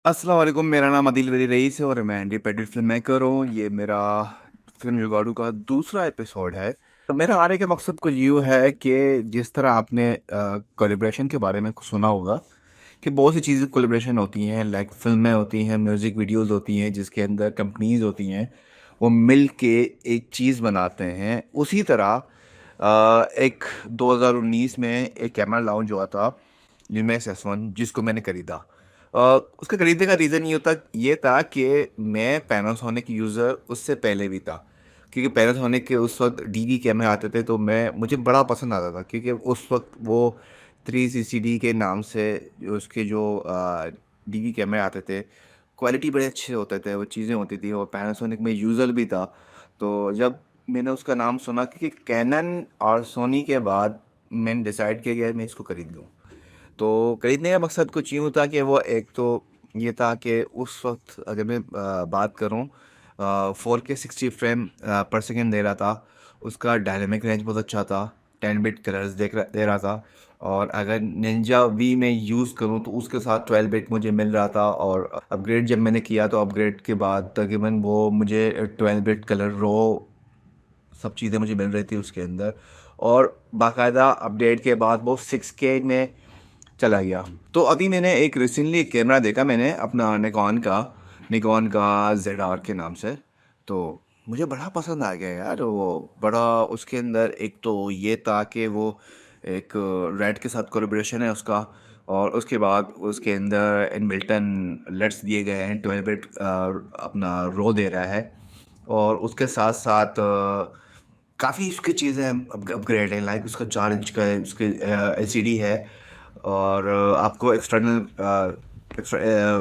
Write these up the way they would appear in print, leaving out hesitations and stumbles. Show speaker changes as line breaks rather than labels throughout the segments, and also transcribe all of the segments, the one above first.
अस्सलाम वालेकुम। मेरा नाम आदिल वली रईस है और मैं इंडिपेंडेंट फिल्म मेकर हूँ। ये मेरा फिल्म जुगाड़ू का दूसरा एपिसोड है। तो मेरा आने का मकसद कुछ यूँ है कि जिस तरह आपने कोलैबोरेशन के बारे में कुछ सुना होगा कि बहुत सी चीज़ें कोलैबोरेशन होती हैं, लाइक फिल्में होती हैं, म्यूज़िक वीडियोस होती हैं, जिसके अंदर कंपनीज होती हैं, वो मिल के एक चीज़ बनाते हैं। उसी तरह एक 2019 में एक कैमरा लॉन्च हुआ था, ल्यूमेक्स S1, जिसको मैंने खरीदा। अ, उसके खरीदने का रीज़न ये था कि मैं पैनासोनिक यूज़र उससे पहले भी था, क्योंकि पैनासोनिक के उस वक्त डीवी कैमरे आते थे, तो मैं मुझे बड़ा पसंद आता था, क्योंकि उस वक्त वो 360D के नाम से उसके जो डीवी कैमरे आते थे, क्वालिटी बड़े अच्छे होते थे, वो चीज़ें होती थी, और पैनासोनिक में यूज़र भी था। तो जब मैंने उसका नाम सुना, क्योंकि कैनन और सोनी के बाद मैंने डिसाइड किया कि मैं इसको खरीद लूँ। तो खरीदने का मकसद कुछ यूँ था कि वो एक तो ये था कि उस वक्त अगर मैं बात करूँ, 4K 60 फ्रेम पर सेकेंड दे रहा था। उसका डायनेमिक रेंज बहुत अच्छा था। 10 बिट कलर्स दे रहा था। और अगर निंजा वी में यूज़ करूँ तो उसके साथ 12 बिट मुझे मिल रहा था। और अपग्रेड जब मैंने किया तो अपग्रेड के बाद तकरीबन वो मुझे 12 बिट कलर रो सब चीज़ें मुझे मिल रही थी उसके अंदर। और बाकायदा अपडेट के बाद वो 6K में चला गया। तो अभी मैंने एक रिसेंटली एक कैमरा देखा, मैंने अपना निकॉन का ZR के नाम से। तो मुझे बड़ा पसंद आ गया यार। वो बड़ा, उसके अंदर एक तो ये था कि वो एक रेड के साथ कोलैबोरेशन है उसका। और उसके बाद उसके अंदर इनबिल्टन लेट्स दिए गए हैं, 12 बिट अपना रो दे रहा है। और उसके साथ साथ काफ़ी उसकी चीज़ें अपग्रेड हैं, लाइक उसका 4 इंच का है, उसके LCD है। और आपको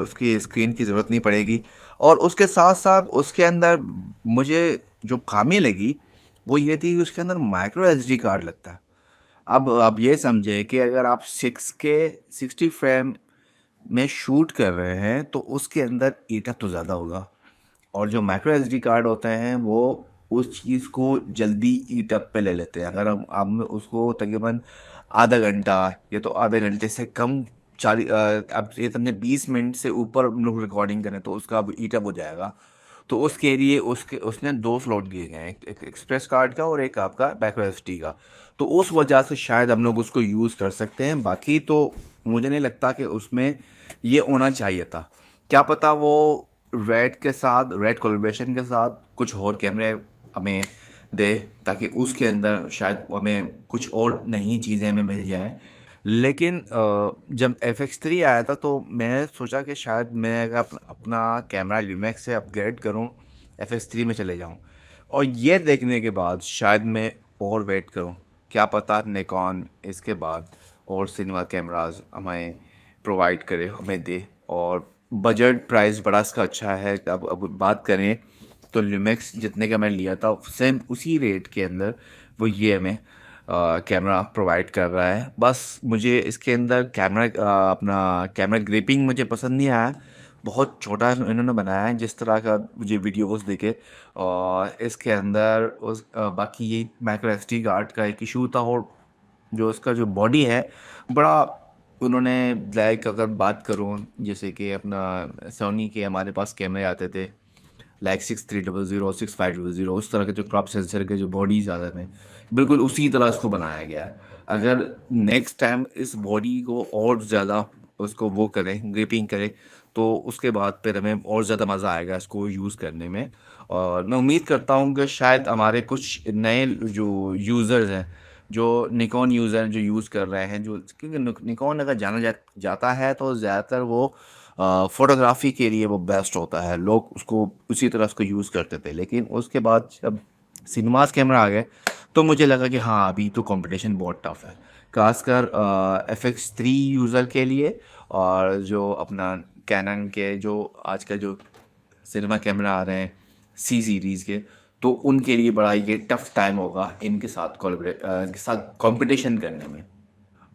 उसकी स्क्रीन की ज़रूरत नहीं पड़ेगी। और उसके साथ साथ उसके अंदर मुझे जो खामी लगी वो ये थी कि उसके अंदर माइक्रो SD कार्ड लगता है। अब आप ये समझे कि अगर आप 6K 60 फ्रेम में शूट कर रहे हैं तो उसके अंदर ईटा तो ज़्यादा होगा। और जो माइक्रो SD कार्ड होते हैं वो उस चीज़ को जल्दी ईट अप पे ले लेते हैं। अगर हम आप उसको तकरीबन आधा घंटा या तो आधे घंटे से कम, अब ये समझे 20 मिनट से ऊपर हम लोग रिकॉर्डिंग करें तो उसका अब ईट अप हो जाएगा। तो उसके लिए उसने दो स्लॉट दिए गए हैं, एक एक्सप्रेस कार्ड का और एक आपका माइक्रो SD का। तो उस वजह से शायद हम लोग उसको यूज़ कर सकते हैं। बाकी तो मुझे नहीं लगता कि उसमें ये होना चाहिए था। क्या पता वो रेड कोलब्रेशन के साथ कुछ और कैमरे हमें दे, ताकि उसके अंदर शायद हमें कुछ और नई चीज़ें हमें मिल जाएं। लेकिन जब FX3 आया था तो मैं सोचा कि शायद मैं अगर अपना कैमरा ल्यूमेक्स से अपग्रेड करूं, FX3 में चले जाऊं। और ये देखने के बाद शायद मैं और वेट करूं, क्या पता निकॉन इसके बाद और सिनेमा कैमरास हमें प्रोवाइड करे, हमें दे। और बजट प्राइस बड़ा इसका अच्छा है। अब बात करें तो ल्यूमेक्स जितने का मैं लिया था सेम उसी रेट के अंदर वो ये हमें कैमरा प्रोवाइड कर रहा है। बस मुझे इसके अंदर अपना कैमरा ग्रिपिंग मुझे पसंद नहीं आया। बहुत छोटा इन्होंने बनाया है जिस तरह का मुझे वीडियोस देखे। और इसके अंदर बाकी ये माइक्रो SD कार्ड का एक इशू था। और जो उसका जो बॉडी है बड़ा, उन्होंने, लाइक अगर बात करूँ जैसे कि अपना सोनी के हमारे पास कैमरे आते थे, लाइक 6300 6500, उस तरह के जो क्रॉप सेंसर के जो बॉडीज आते थे, बिल्कुल उसी तरह इसको बनाया गया है। अगर नेक्स्ट टाइम इस बॉडी को और ज़्यादा उसको वो करें, ग्रिपिंग करें, तो उसके बाद फिर हमें और ज़्यादा मज़ा आएगा इसको यूज़ करने में। और मैं उम्मीद करता हूँ कि शायद हमारे कुछ नए जो यूज़र्स हैं, जो निकॉन यूज़र जो यूज़ कर रहे हैं, जो क्योंकि निकॉन अगर जाता है तो ज़्यादातर वो फोटोग्राफी के लिए वो बेस्ट होता है, लोग उसको उसी तरह उसको यूज़ करते थे। लेकिन उसके बाद जब सिनेमास कैमरा आ गए तो मुझे लगा कि हाँ, अभी तो कंपटीशन बहुत टफ है, खासकर FX3 यूज़र के लिए। और जो अपना कैनन के जो आज का जो सिनेमा कैमरा आ रहे हैं C सीरीज़ के, तो उनके लिए बड़ा ये टफ टाइम होगा इनके साथ कंपटीशन करने में।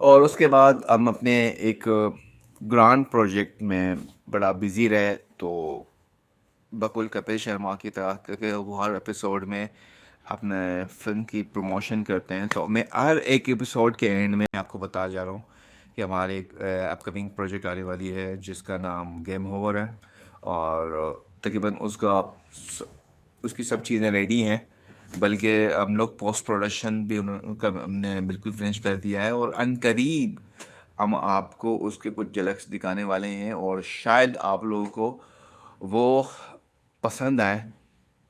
और उसके बाद हम अपने एक ग्रांड प्रोजेक्ट में बड़ा बिजी रहे। तो बकुल कपिल शर्मा की तरह, क्योंकि वो हर एपिसोड में अपने फिल्म की प्रमोशन करते हैं, तो मैं हर एक एपिसोड के एंड में आपको बता जा रहा हूँ कि हमारे एक अपकमिंग प्रोजेक्ट आने वाली है जिसका नाम गेम ओवर है, और तकरीबन उसकी सब चीज़ें रेडी हैं, बल्कि हम लोग पोस्ट प्रोडक्शन भी उनका हमने बिल्कुल फिनिश कर दिया है, और अनकरीब हम आपको उसके कुछ झलक्स दिखाने वाले हैं, और शायद आप लोगों को वो पसंद आए,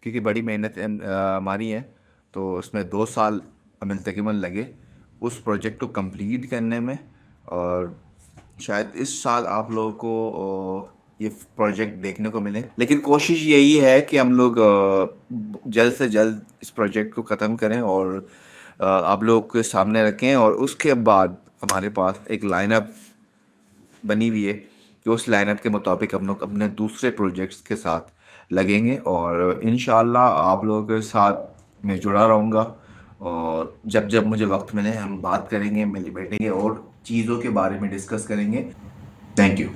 क्योंकि बड़ी मेहनत हमारी है। तो उसमें 2 साल हमें तकरीबन लगे उस प्रोजेक्ट को कंप्लीट करने में, और शायद इस साल आप लोगों को ये प्रोजेक्ट देखने को मिले। लेकिन कोशिश यही है कि हम लोग जल्द से जल्द इस प्रोजेक्ट को ख़त्म करें और आप लोगों के सामने रखें, और उसके बाद हमारे पास एक लाइनअप बनी हुई है कि उस लाइनअप के मुताबिक हम लोग अपने दूसरे प्रोजेक्ट्स के साथ लगेंगे, और इंशाल्लाह आप लोगों के साथ मैं जुड़ा रहूँगा, और जब जब मुझे वक्त मिले हम बात करेंगे, मिल बैठेंगे और चीज़ों के बारे में डिस्कस करेंगे। Thank you.